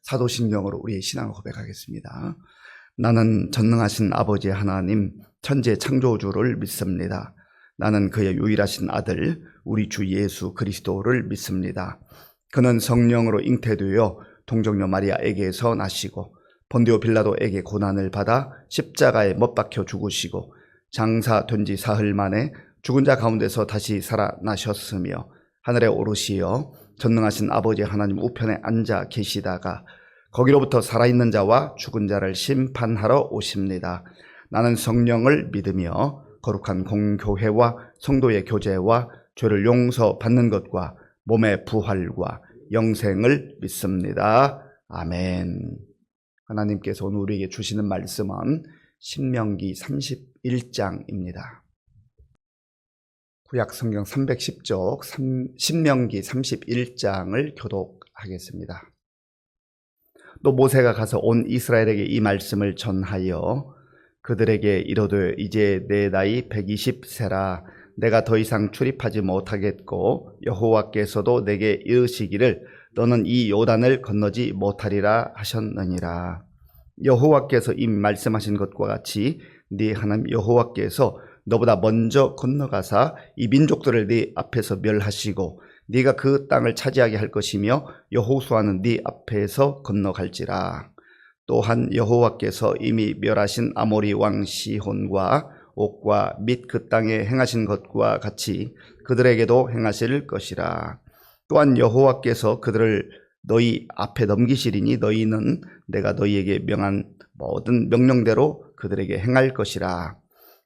사도신경으로 우리의 신앙을 고백하겠습니다. 나는 전능하신 아버지 하나님 천지의 창조주를 믿습니다. 나는 그의 유일하신 아들 우리 주 예수 그리스도를 믿습니다. 그는 성령으로 잉태되어 동정녀 마리아에게서 나시고 본디오 빌라도에게 고난을 받아 십자가에 못 박혀 죽으시고 장사된 지 사흘 만에 죽은 자 가운데서 다시 살아나셨으며 하늘에 오르시어 전능하신 아버지 하나님 우편에 앉아 계시다가 거기로부터 살아있는 자와 죽은 자를 심판하러 오십니다. 나는 성령을 믿으며 거룩한 공교회와 성도의 교제와 죄를 용서받는 것과 몸의 부활과 영생을 믿습니다. 아멘. 하나님께서 오늘 우리에게 주시는 말씀은 신명기 31장입니다. 구약 성경 310쪽 신명기 31장을 교독하겠습니다. 또 모세가 가서 온 이스라엘에게 이 말씀을 전하여 그들에게 이르되 이제 내 나이 120세라 내가 더 이상 출입하지 못하겠고 여호와께서도 내게 이르시기를 너는 이 요단을 건너지 못하리라 하셨느니라. 여호와께서 이미 말씀하신 것과 같이 네 하나님 여호와께서 너보다 먼저 건너가사 이 민족들을 네 앞에서 멸하시고 네가 그 땅을 차지하게 할 것이며 여호수아는 네 앞에서 건너갈지라. 또한 여호와께서 이미 멸하신 아모리 왕 시혼과 옥과 및 그 땅에 행하신 것과 같이 그들에게도 행하실 것이라. 또한 여호와께서 그들을 너희 앞에 넘기시리니 너희는 내가 너희에게 명한 모든 명령대로 그들에게 행할 것이라.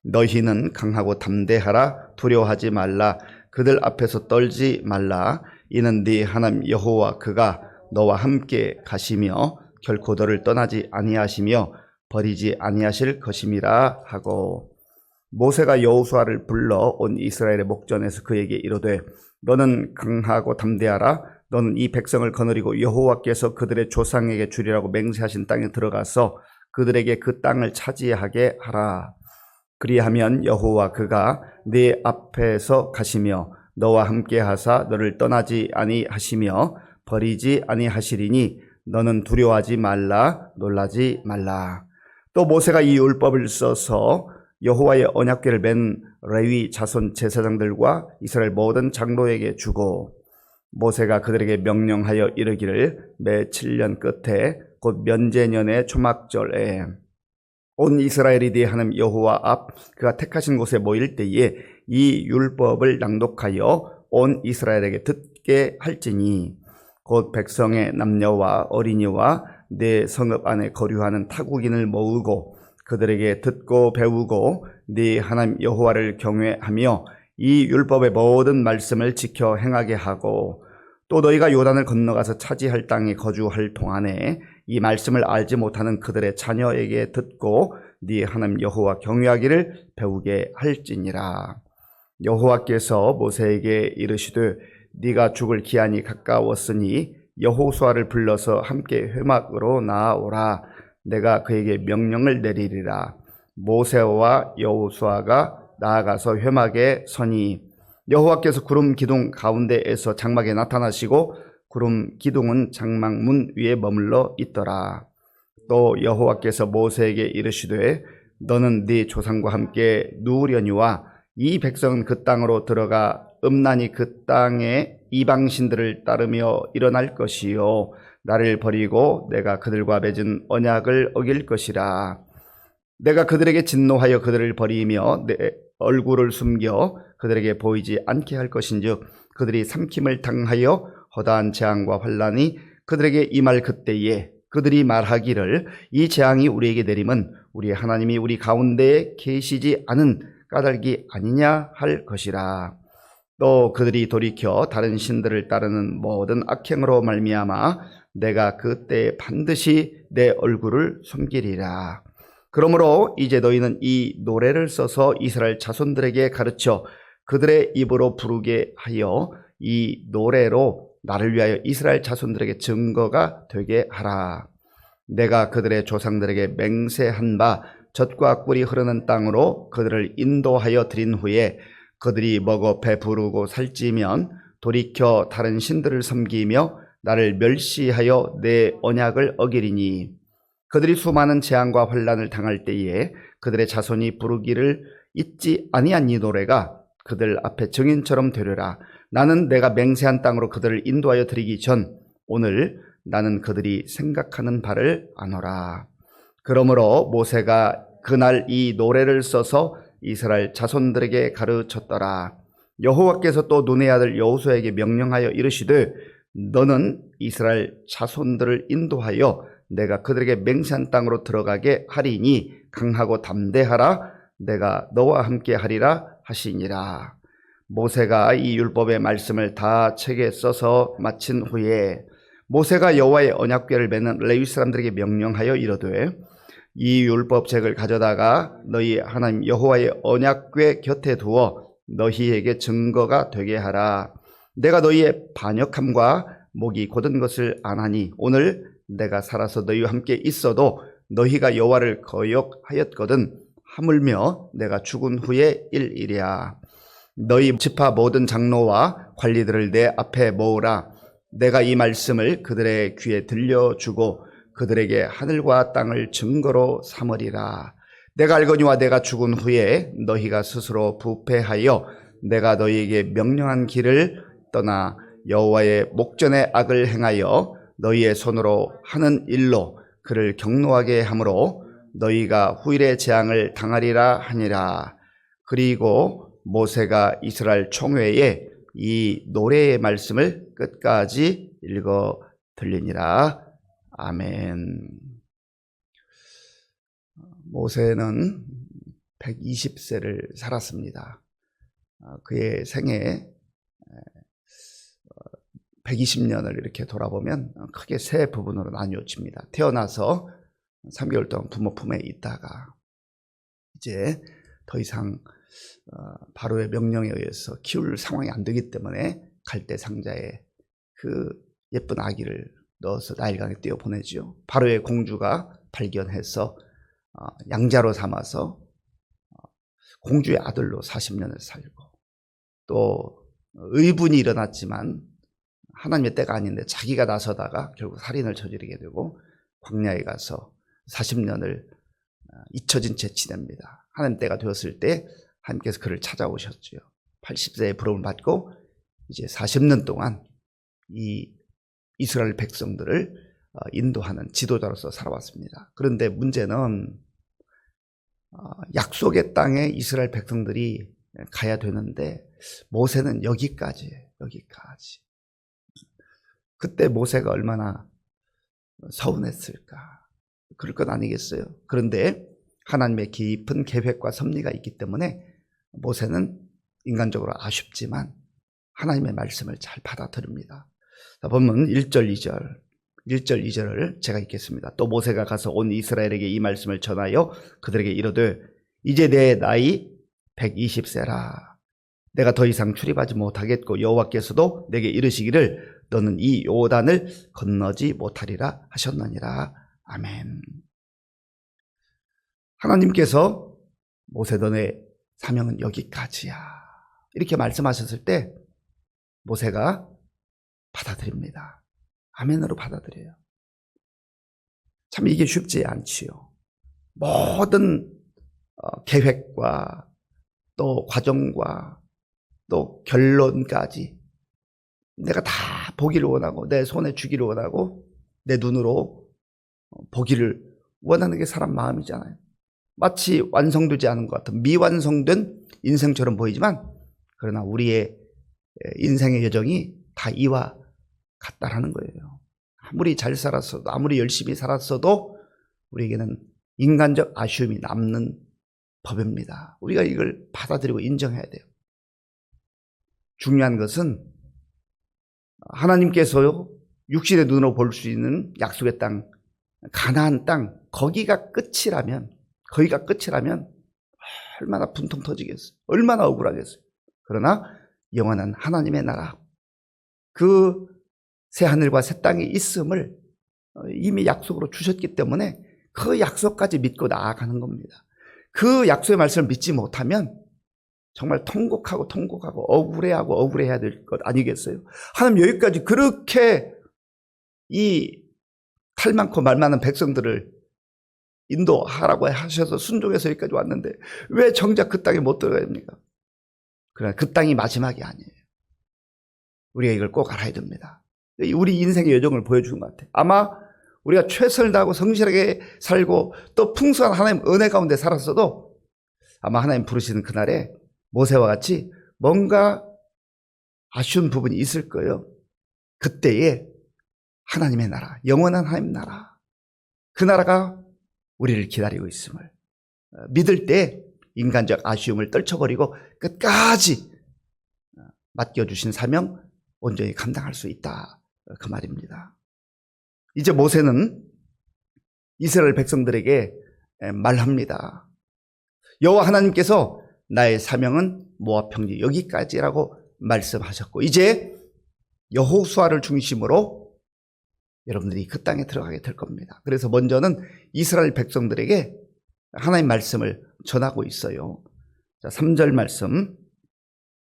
너희는 강하고 담대하라. 두려워하지 말라. 그들 앞에서 떨지 말라. 이는 네 하나님 여호와 그가 너와 함께 가시며 결코 너를 떠나지 아니하시며 버리지 아니하실 것임이라 하고, 모세가 여호수아를 불러 온 이스라엘의 목전에서 그에게 이르되 너는 강하고 담대하라. 너는 이 백성을 거느리고 여호와께서 그들의 조상에게 주리라고 맹세하신 땅에 들어가서 그들에게 그 땅을 차지하게 하라. 그리하면 여호와 그가 네 앞에서 가시며 너와 함께 하사 너를 떠나지 아니하시며 버리지 아니하시리니 너는 두려워하지 말라. 놀라지 말라. 또 모세가 이 율법을 써서 여호와의 언약궤를 맨 레위 자손 제사장들과 이스라엘 모든 장로에게 주고, 모세가 그들에게 명령하여 이르기를 매 7년 끝에 곧 면제년의 초막절에 온 이스라엘이 네 하나님 여호와 앞 그가 택하신 곳에 모일 때에 이 율법을 낭독하여 온 이스라엘에게 듣게 할지니 곧 백성의 남녀와 어린이와 네 성읍 안에 거류하는 타국인을 모으고 그들에게 듣고 배우고 네 하나님 여호와를 경외하며 이 율법의 모든 말씀을 지켜 행하게 하고, 또 너희가 요단을 건너가서 차지할 땅에 거주할 동안에 이 말씀을 알지 못하는 그들의 자녀에게 듣고 네 하나님 여호와 경외하기를 배우게 할지니라. 여호와께서 모세에게 이르시되 네가 죽을 기한이 가까웠으니 여호수아를 불러서 함께 회막으로 나아오라. 내가 그에게 명령을 내리리라. 모세와 여호수아가 나아가서 회막에 서니 여호와께서 구름 기둥 가운데에서 장막에 나타나시고 구름 기둥은 장막 문 위에 머물러 있더라. 또 여호와께서 모세에게 이르시되 너는 네 조상과 함께 누우려니와 이 백성은 그 땅으로 들어가 음란히 그 땅에 이방신들을 따르며 일어날 것이요 나를 버리고 내가 그들과 맺은 언약을 어길 것이라. 내가 그들에게 진노하여 그들을 버리며 내 얼굴을 숨겨 그들에게 보이지 않게 할 것인즉 그들이 삼킴을 당하여 허다한 재앙과 환난이 그들에게 임할 그때에 그들이 말하기를 이 재앙이 우리에게 내림은 우리 하나님이 우리 가운데에 계시지 않은 까닭이 아니냐 할 것이라. 또 그들이 돌이켜 다른 신들을 따르는 모든 악행으로 말미암아 내가 그때에 반드시 내 얼굴을 숨기리라. 그러므로 이제 너희는 이 노래를 써서 이스라엘 자손들에게 가르쳐 그들의 입으로 부르게 하여 이 노래로 나를 위하여 이스라엘 자손들에게 증거가 되게 하라. 내가 그들의 조상들에게 맹세한 바 젖과 꿀이 흐르는 땅으로 그들을 인도하여 드린 후에 그들이 먹어 배부르고 살찌면 돌이켜 다른 신들을 섬기며 나를 멸시하여 내 언약을 어기리니 그들이 수많은 재앙과 환난을 당할 때에 그들의 자손이 부르기를 잊지 아니한 이 노래가 그들 앞에 증인처럼 되려라. 나는 내가 맹세한 땅으로 그들을 인도하여 드리기 전 오늘 나는 그들이 생각하는 바를 아노라. 그러므로 모세가 그날 이 노래를 써서 이스라엘 자손들에게 가르쳤더라. 여호와께서 또 눈의 아들 여호수아에게 명령하여 이르시되 너는 이스라엘 자손들을 인도하여 내가 그들에게 맹세한 땅으로 들어가게 하리니 강하고 담대하라. 내가 너와 함께 하리라 하시니라. 모세가 이 율법의 말씀을 다 책에 써서 마친 후에 모세가 여호와의 언약궤를 메는 레위 사람들에게 명령하여 이르되 이 율법책을 가져다가 너희 하나님 여호와의 언약궤 곁에 두어 너희에게 증거가 되게 하라. 내가 너희의 반역함과 목이 곧은 것을 안하니 오늘 내가 살아서 너희와 함께 있어도 너희가 여호와를 거역하였거든 하물며 내가 죽은 후에 일이랴. 너희 지파 모든 장로와 관리들을 내 앞에 모으라. 내가 이 말씀을 그들의 귀에 들려주고 그들에게 하늘과 땅을 증거로 삼으리라. 내가 알거니와 내가 죽은 후에 너희가 스스로 부패하여 내가 너희에게 명령한 길을 떠나 여호와의 목전에 악을 행하여 너희의 손으로 하는 일로 그를 경노하게 하므로 너희가 후일의 재앙을 당하리라 하니라. 그리고 모세가 이스라엘 총회에 이 노래의 말씀을 끝까지 읽어 들리니라. 아멘. 모세는 120세를 살았습니다. 그의 생애 120년을 이렇게 돌아보면 크게 세 부분으로 나뉘어집니다. 태어나서 3개월 동안 부모 품에 있다가 이제 더 이상 바로의 명령에 의해서 키울 상황이 안 되기 때문에 갈대 상자에 그 예쁜 아기를 넣어서 나일강에 띄워 보내지요. 바로의 공주가 발견해서 양자로 삼아서 공주의 아들로 40년을 살고 또 의분이 일어났지만 하나님의 때가 아닌데 자기가 나서다가 결국 살인을 저지르게 되고 광야에 가서 40년을 잊혀진 채 지냅니다. 하나님 때가 되었을 때 하나님께서 그를 찾아오셨죠. 80세의 부름을 받고 이제 40년 동안 이 이스라엘 백성들을 인도하는 지도자로서 살아왔습니다. 그런데 문제는 약속의 땅에 이스라엘 백성들이 가야 되는데 모세는 여기까지예요. 여기까지. 그때 모세가 얼마나 서운했을까. 그럴 건 아니겠어요. 그런데 하나님의 깊은 계획과 섭리가 있기 때문에 모세는 인간적으로 아쉽지만 하나님의 말씀을 잘 받아들입니다. 자, 보면 1절 2절을 제가 읽겠습니다. 또 모세가 가서 온 이스라엘에게 이 말씀을 전하여 그들에게 이르되 이제 내 나이 120세라. 내가 더 이상 출입하지 못하겠고 여호와께서도 내게 이르시기를 너는 이 요단을 건너지 못하리라 하셨느니라. 아멘. 하나님께서 모세 너의 사명은 여기까지야 이렇게 말씀하셨을 때 모세가 받아들입니다. 아멘으로 받아들여요. 참 이게 쉽지 않지요. 모든 계획과 또 과정과 또 결론까지 내가 다 보기를 원하고 내 손에 쥐기를 원하고 내 눈으로 보기를 원하는 게 사람 마음이잖아요. 마치 완성되지 않은 것 같은 미완성된 인생처럼 보이지만 그러나 우리의 인생의 여정이 다 이와 같다라는 거예요. 아무리 잘 살았어도 아무리 열심히 살았어도 우리에게는 인간적 아쉬움이 남는 법입니다. 우리가 이걸 받아들이고 인정해야 돼요. 중요한 것은 하나님께서요 육신의 눈으로 볼 수 있는 약속의 땅 가나안 땅 거기가 끝이라면 얼마나 분통 터지겠어요. 얼마나 억울하겠어요. 그러나 영원한 하나님의 나라 그 새하늘과 새 땅이 있음을 이미 약속으로 주셨기 때문에 그 약속까지 믿고 나아가는 겁니다. 그 약속의 말씀을 믿지 못하면 정말 통곡하고 억울해야 될 것 아니겠어요? 하나님 여기까지 그렇게 이 탈 많고 말 많은 백성들을 인도하라고 하셔서 순종해서 여기까지 왔는데 왜 정작 그 땅에 못 들어가야 됩니까? 그러나 그 땅이 마지막이 아니에요. 우리가 이걸 꼭 알아야 됩니다. 우리 인생의 여정을 보여주는 것 같아요. 아마 우리가 최선을 다하고 성실하게 살고 또 풍성한 하나님 은혜 가운데 살았어도 아마 하나님 부르시는 그날에 모세와 같이 뭔가 아쉬운 부분이 있을 거예요. 그때에 하나님의 나라, 영원한 하나님 나라, 그 나라가 우리를 기다리고 있음을 믿을 때 인간적 아쉬움을 떨쳐버리고 끝까지 맡겨주신 사명 온전히 감당할 수 있다, 그 말입니다. 이제 모세는 이스라엘 백성들에게 말합니다. 여호와 하나님께서 나의 사명은 모압 평지 여기까지라고 말씀하셨고 이제 여호수아를 중심으로 여러분들이 그 땅에 들어가게 될 겁니다. 그래서 먼저는 이스라엘 백성들에게 하나님 말씀을 전하고 있어요. 자, 3절 말씀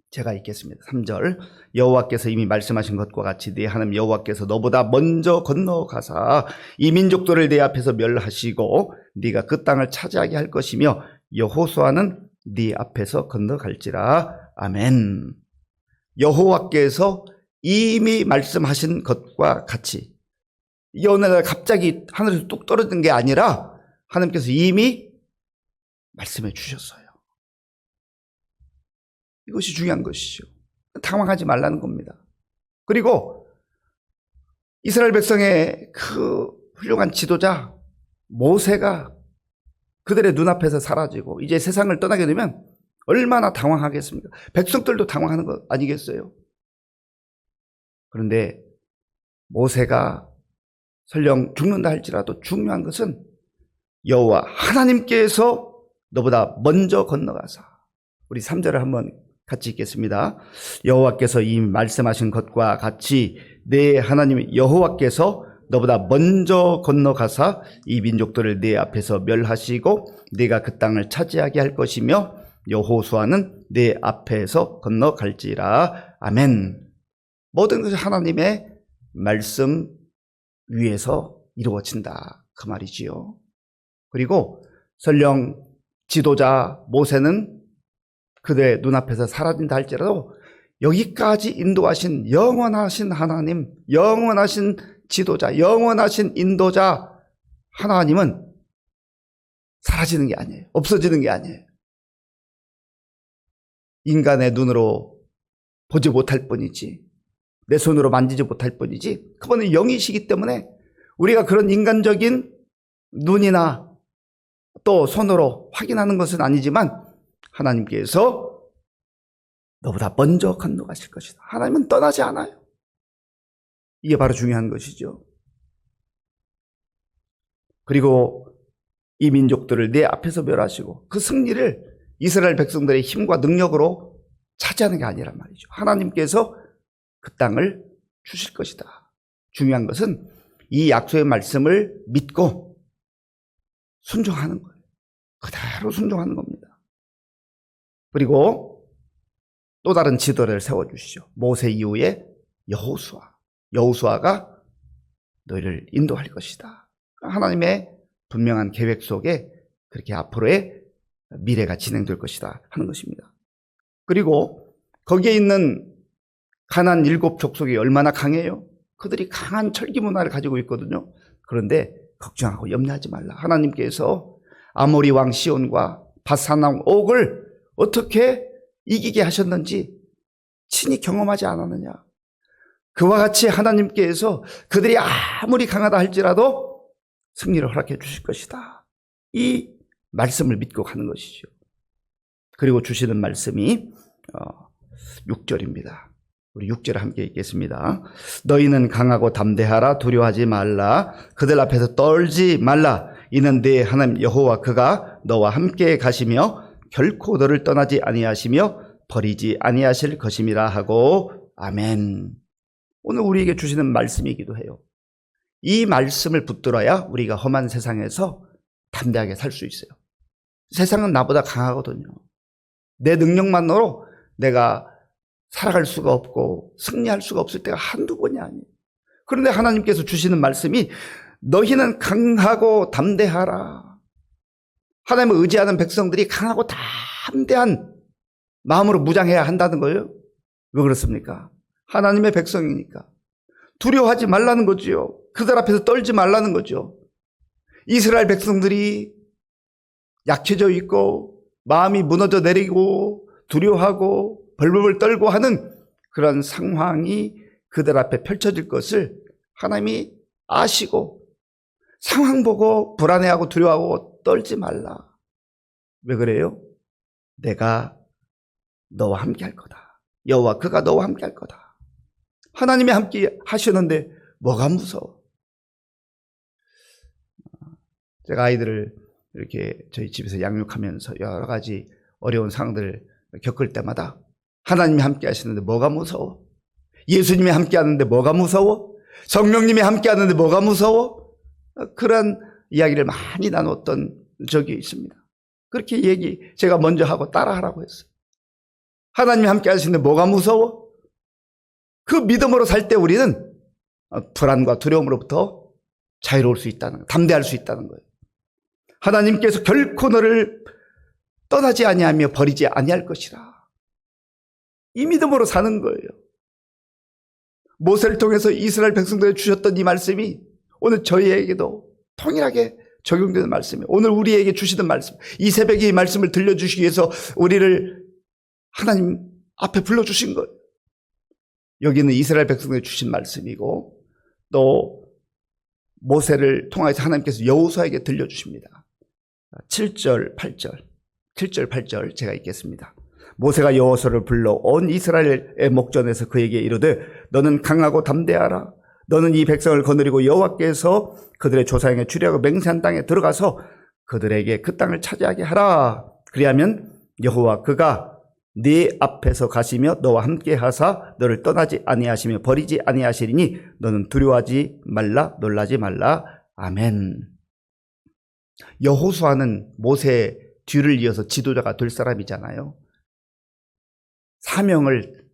제가 읽겠습니다. 3절 여호와께서 이미 말씀하신 것과 같이 네 하나님 여호와께서 너보다 먼저 건너가사 이 민족들을 내 앞에서 멸하시고 네가 그 땅을 차지하게 할 것이며 여호수아는 네 앞에서 건너갈지라. 아멘. 여호와께서 이미 말씀하신 것과 같이 이게 어느 날 갑자기 하늘에서 뚝 떨어진 게 아니라 하나님께서 이미 말씀해 주셨어요. 이것이 중요한 것이죠. 당황하지 말라는 겁니다. 그리고 이스라엘 백성의 그 훌륭한 지도자 모세가 그들의 눈앞에서 사라지고 이제 세상을 떠나게 되면 얼마나 당황하겠습니까? 백성들도 당황하는 거 아니겠어요? 그런데 모세가 설령 죽는다 할지라도 중요한 것은 여호와 하나님께서 너보다 먼저 건너가사. 우리 3절을 한번 같이 읽겠습니다. 여호와께서 이미 말씀하신 것과 같이 내 하나님 여호와께서 너보다 먼저 건너가사 이 민족들을 내 앞에서 멸하시고 네가 그 땅을 차지하게 할 것이며 여호수아는 내 앞에서 건너갈지라. 아멘. 모든 것이 하나님의 말씀 위에서 이루어진다, 그 말이지요. 그리고 설령 지도자 모세는 그들의 눈앞에서 사라진다 할지라도 여기까지 인도하신 영원하신 하나님, 영원하신 지도자, 영원하신 인도자 하나님은 사라지는 게 아니에요. 없어지는 게 아니에요. 인간의 눈으로 보지 못할 뿐이지, 내 손으로 만지지 못할 뿐이지, 그분은 영이시기 때문에 우리가 그런 인간적인 눈이나 또 손으로 확인하는 것은 아니지만 하나님께서 너보다 먼저 건너가실 것이다. 하나님은 떠나지 않아요. 이게 바로 중요한 것이죠. 그리고 이 민족들을 내 앞에서 멸하시고 그 승리를 이스라엘 백성들의 힘과 능력으로 차지하는 게 아니란 말이죠. 하나님께서 그 땅을 주실 것이다. 중요한 것은 이 약속의 말씀을 믿고 순종하는 거예요. 그대로 순종하는 겁니다. 그리고 또 다른 지도를 세워주시죠. 모세 이후에 여호수아가 너희를 인도할 것이다. 하나님의 분명한 계획 속에 그렇게 앞으로의 미래가 진행될 것이다 하는 것입니다. 그리고 거기에 있는 가나안 7 족속이 얼마나 강해요? 그들이 강한 철기 문화를 가지고 있거든요. 그런데 걱정하고 염려하지 말라. 하나님께서 아모리 왕 시온과 바산 왕 옥을 어떻게 이기게 하셨는지 친히 경험하지 않았느냐. 그와 같이 하나님께서 그들이 아무리 강하다 할지라도 승리를 허락해 주실 것이다. 이 말씀을 믿고 가는 것이죠. 그리고 주시는 말씀이 6절입니다. 우리 6절을 함께 읽겠습니다. 너희는 강하고 담대하라. 두려워하지 말라. 그들 앞에서 떨지 말라. 이는 네 하나님 여호와 그가 너와 함께 가시며 결코 너를 떠나지 아니하시며 버리지 아니하실 것임이라 하고. 아멘. 오늘 우리에게 주시는 말씀이기도 해요. 이 말씀을 붙들어야 우리가 험한 세상에서 담대하게 살 수 있어요. 세상은 나보다 강하거든요. 내 능력만으로 내가 살아갈 수가 없고 승리할 수가 없을 때가 한두 번이 아니에요. 그런데 하나님께서 주시는 말씀이 너희는 강하고 담대하라. 하나님을 의지하는 백성들이 강하고 담대한 마음으로 무장해야 한다는 거예요. 왜 그렇습니까? 하나님의 백성이니까. 두려워하지 말라는 거지요. 그들 앞에서 떨지 말라는 거죠. 이스라엘 백성들이 약해져 있고 마음이 무너져 내리고 두려워하고 벌벌 떨고 하는 그런 상황이 그들 앞에 펼쳐질 것을 하나님이 아시고 상황 보고 불안해하고 두려워하고 떨지 말라. 왜 그래요? 내가 너와 함께 할 거다. 여호와 그가 너와 함께 할 거다. 하나님이 함께 하시는데 뭐가 무서워? 제가 아이들을 이렇게 저희 집에서 양육하면서 여러 가지 어려운 상황들을 겪을 때마다 하나님이 함께 하시는데 뭐가 무서워? 예수님이 함께 하는데 뭐가 무서워? 성령님이 함께 하는데 뭐가 무서워? 그런 이야기를 많이 나눴던 적이 있습니다. 그렇게 제가 먼저 하고 따라하라고 했어요. 하나님이 함께 하시는데 뭐가 무서워? 그 믿음으로 살 때 우리는 불안과 두려움으로부터 자유로울 수 있다는 거예요. 담대할 수 있다는 거예요. 하나님께서 결코 너를 떠나지 아니하며 버리지 아니할 것이라. 이 믿음으로 사는 거예요. 모세를 통해서 이스라엘 백성들에 주셨던 이 말씀이 오늘 저희에게도 통일하게 적용되는 말씀이에요. 오늘 우리에게 주시는 말씀, 이 새벽에 이 말씀을 들려주시기 위해서 우리를 하나님 앞에 불러주신 거예요. 여기는 이스라엘 백성들에 주신 말씀이고 또 모세를 통해서 하나님께서 여호수아에게 들려주십니다. 7절 8절 제가 읽겠습니다. 모세가 여호수아를 불러 온 이스라엘의 목전에서 그에게 이르되 너는 강하고 담대하라. 너는 이 백성을 거느리고 여호와께서 그들의 조상에게 주려고 맹세한 땅에 들어가서 그들에게 그 땅을 차지하게 하라. 그리하면 여호와 그가 네 앞에서 가시며 너와 함께 하사 너를 떠나지 아니하시며 버리지 아니하시리니 너는 두려워하지 말라 놀라지 말라. 아멘. 여호수아는 모세의 뒤를 이어서 지도자가 될 사람이잖아요. 사명을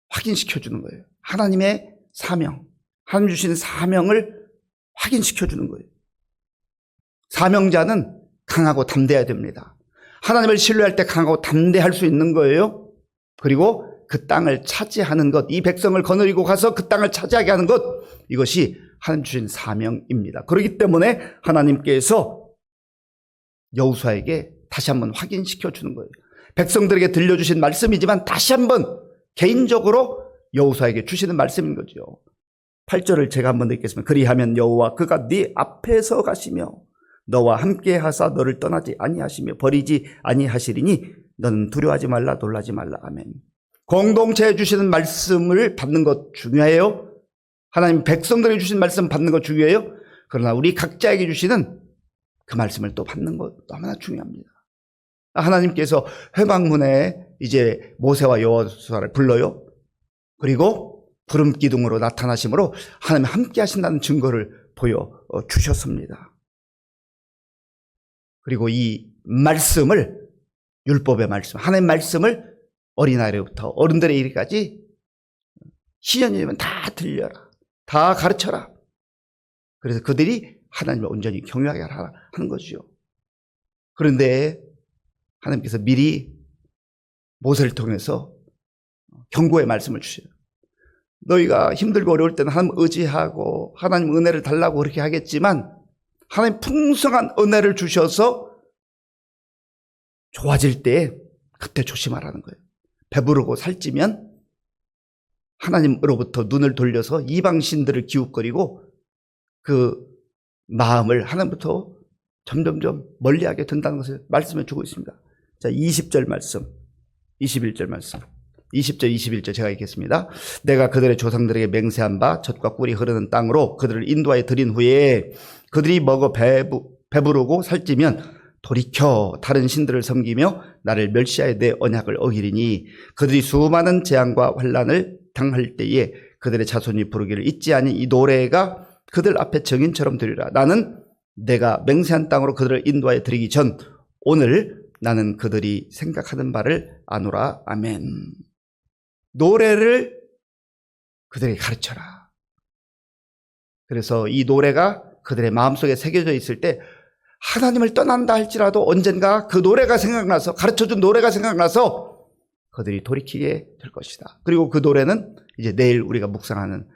확인시켜 주는 거예요. 하나님의 사명, 하나님 주신 사명을 확인시켜 주는 거예요. 사명자는 강하고 담대해야 됩니다. 하나님을 신뢰할 때 강하고 담대할 수 있는 거예요. 그리고 그 땅을 차지하는 것, 이 백성을 거느리고 가서 그 땅을 차지하게 하는 것, 이것이 하나님 주신 사명입니다. 그렇기 때문에 하나님께서 여호수아에게 다시 한번 확인시켜 주는 거예요. 백성들에게 들려주신 말씀이지만 다시 한번 개인적으로 여호수아에게 주시는 말씀인 거죠. 8절을 제가 한번 읽겠습니다. 그리하면 여호와 그가 네 앞에서 가시며 너와 함께 하사 너를 떠나지 아니하시며 버리지 아니하시리니 너는 두려워하지 말라 놀라지 말라. 아멘. 공동체에 주시는 말씀을 받는 것 중요해요. 하나님 백성들에게 주신 말씀 받는 것 중요해요. 그러나 우리 각자에게 주시는 그 말씀을 또 받는 것 너무나 중요합니다. 하나님께서 회막문에 이제 모세와 여호수아를 불러요. 그리고 구름 기둥으로 나타나심으로 하나님 함께 하신다는 증거를 보여주셨습니다. 그리고 이 말씀을 율법의 말씀, 하나님의 말씀을 어린아이로부터 어른들의 이르기까지 시년이 되면 다 들려라. 다 가르쳐라. 그래서 그들이 하나님을 온전히 경외하게 하는 거죠. 그런데 하나님께서 미리 모세를 통해서 경고의 말씀을 주셔요. 너희가 힘들고 어려울 때는 하나님 의지하고 하나님 은혜를 달라고 그렇게 하겠지만 하나님 풍성한 은혜를 주셔서 좋아질 때 그때 조심하라는 거예요. 배부르고 살찌면 하나님으로부터 눈을 돌려서 이방신들을 기웃거리고 그 마음을 하나님부터 점점점 멀리하게 된다는 것을 말씀해 주고 있습니다. 자, 20절 말씀, 21절 말씀, 20절, 21절 제가 읽겠습니다. 내가 그들의 조상들에게 맹세한 바 젖과 꿀이 흐르는 땅으로 그들을 인도하여 드린 후에 그들이 먹어 배부르고 살찌면 돌이켜 다른 신들을 섬기며 나를 멸시하여 내 언약을 어기리니 그들이 수많은 재앙과 환난을 당할 때에 그들의 자손이 부르기를 잊지 아니 이 노래가 그들 앞에 정인처럼 들리라. 나는 내가 맹세한 땅으로 그들을 인도하여 드리기 전 오늘 나는 그들이 생각하는 바를 아노라. 아멘. 노래를 그들에게 가르쳐라. 그래서 이 노래가 그들의 마음속에 새겨져 있을 때 하나님을 떠난다 할지라도 언젠가 그 노래가 생각나서, 가르쳐준 노래가 생각나서 그들이 돌이키게 될 것이다. 그리고 그 노래는 이제 내일 우리가 묵상하는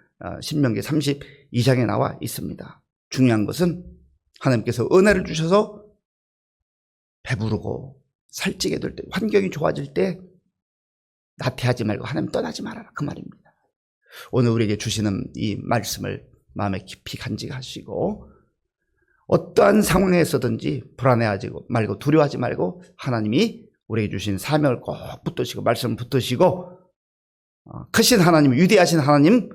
신명기 32장에 나와 있습니다. 중요한 것은 하나님께서 은혜를 주셔서 배부르고 살찌게 될 때, 환경이 좋아질 때 나태하지 말고 하나님 떠나지 말아라, 그 말입니다. 오늘 우리에게 주시는 이 말씀을 마음에 깊이 간직하시고 어떠한 상황에서든지 불안해하지 말고 두려워하지 말고 하나님이 우리에게 주신 사명을 꼭 붙드시고 말씀을 붙드시고 크신 하나님, 위대하신 하나님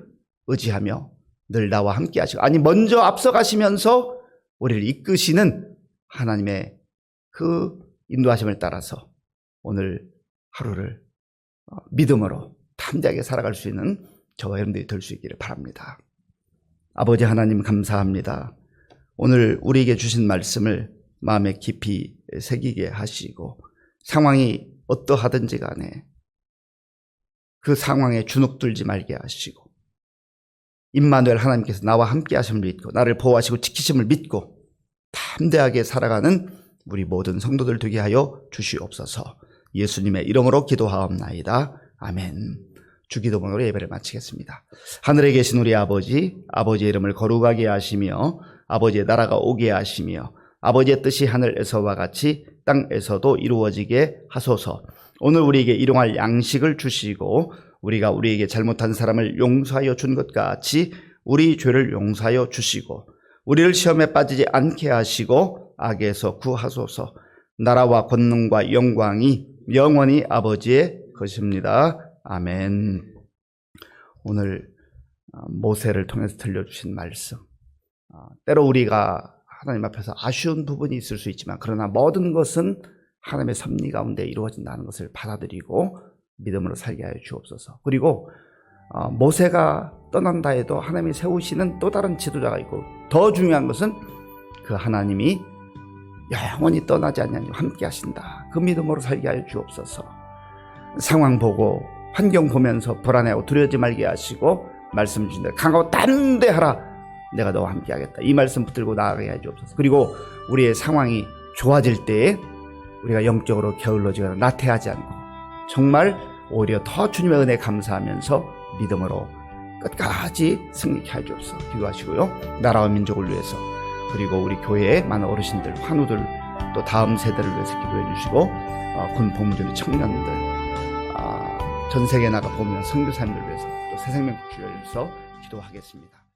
의지하며 늘 나와 함께 하시고, 아니 먼저 앞서가시면서 우리를 이끄시는 하나님의 그 인도하심을 따라서 오늘 하루를 믿음으로 담대하게 살아갈 수 있는 저와 여러분들이 될 수 있기를 바랍니다. 아버지 하나님 감사합니다. 오늘 우리에게 주신 말씀을 마음에 깊이 새기게 하시고 상황이 어떠하든지 간에 그 상황에 주눅들지 말게 하시고 임마누엘 하나님께서 나와 함께 하심을 믿고 나를 보호하시고 지키심을 믿고 담대하게 살아가는 우리 모든 성도들 되게 하여 주시옵소서. 예수님의 이름으로 기도하옵나이다. 아멘. 주기도문으로 예배를 마치겠습니다. 하늘에 계신 우리 아버지, 아버지의 이름을 거룩하게 하시며 아버지의 나라가 오게 하시며 아버지의 뜻이 하늘에서와 같이 땅에서도 이루어지게 하소서. 오늘 우리에게 일용할 양식을 주시고 우리가 우리에게 잘못한 사람을 용서하여 준 것 같이 우리 죄를 용서하여 주시고 우리를 시험에 빠지지 않게 하시고 악에서 구하소서. 나라와 권능과 영광이 영원히 아버지의 것입니다. 아멘. 오늘 모세를 통해서 들려주신 말씀, 때로 우리가 하나님 앞에서 아쉬운 부분이 있을 수 있지만 그러나 모든 것은 하나님의 섭리 가운데 이루어진다는 것을 받아들이고 믿음으로 살게 하여 주옵소서. 그리고 모세가 떠난다 해도 하나님이 세우시는 또 다른 지도자가 있고 더 중요한 것은 그 하나님이 영원히 떠나지 않냐니 함께 하신다. 그 믿음으로 살게 하여 주옵소서. 상황 보고 환경 보면서 불안해하고 두려워하지 말게 하시고 말씀 주신 대로 강하고 담대하라. 내가 너와 함께 하겠다. 이 말씀 붙들고 나아가게 하여 주옵소서. 그리고 우리의 상황이 좋아질 때에 우리가 영적으로 게을러지거나 나태하지 않고 정말 오히려 더 주님의 은혜에 감사하면서 믿음으로 끝까지 승리케 하여 주옵소서. 기도하시고요. 나라와 민족을 위해서 그리고 우리 교회의 많은 어르신들, 환우들 또 다음 세대를 위해서 기도해 주시고 군 복무조리 청년들 전 세계에 나가 보면 선교사님들 위해서 또 새생명 주를 위해서 기도하겠습니다.